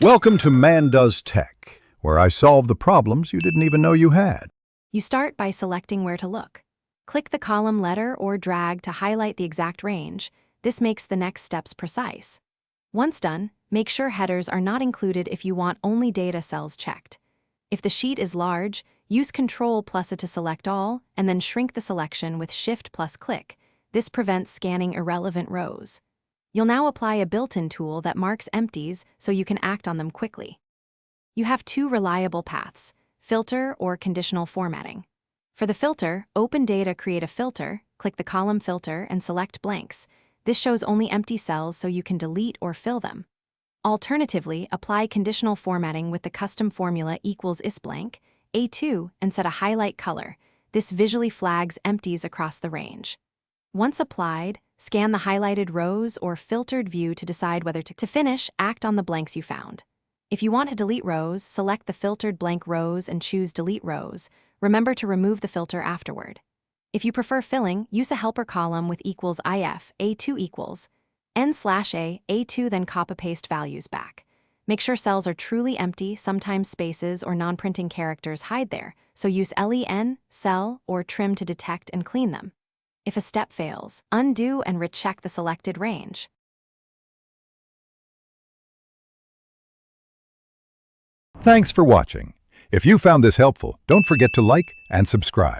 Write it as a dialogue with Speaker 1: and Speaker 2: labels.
Speaker 1: Welcome to Man Does Tech, where I solve the problems you didn't even know you had.
Speaker 2: You start by selecting where to look. Click the column letter or drag to highlight the exact range. This makes the next steps precise. Once done, make sure headers are not included if you want only data cells checked. If the sheet is large, use Ctrl+A to select all, and then shrink the selection with Shift+click. This prevents scanning irrelevant rows. You'll now apply a built-in tool that marks empties so you can act on them quickly. You have two reliable paths: filter or conditional formatting. For the filter, open Data, create a filter, click the column filter, and select blanks. This shows only empty cells so you can delete or fill them. Alternatively, apply conditional formatting with the custom formula =ISBLANK, A2, and set a highlight color. This visually flags empties across the range. Once applied, scan the highlighted rows or filtered view to decide whether to finish, act on the blanks you found. If you want to delete rows, select the filtered blank rows and choose Delete Rows. Remember to remove the filter afterward. If you prefer filling, use a helper column with =if, A2 = n/a, A2, then copy-paste values back. Make sure cells are truly empty. Sometimes spaces or non-printing characters hide there, so use len, cell, or trim to detect and clean them. If a step fails, undo and recheck the selected range.
Speaker 1: Thanks for watching. If you found this helpful, don't forget to like and subscribe.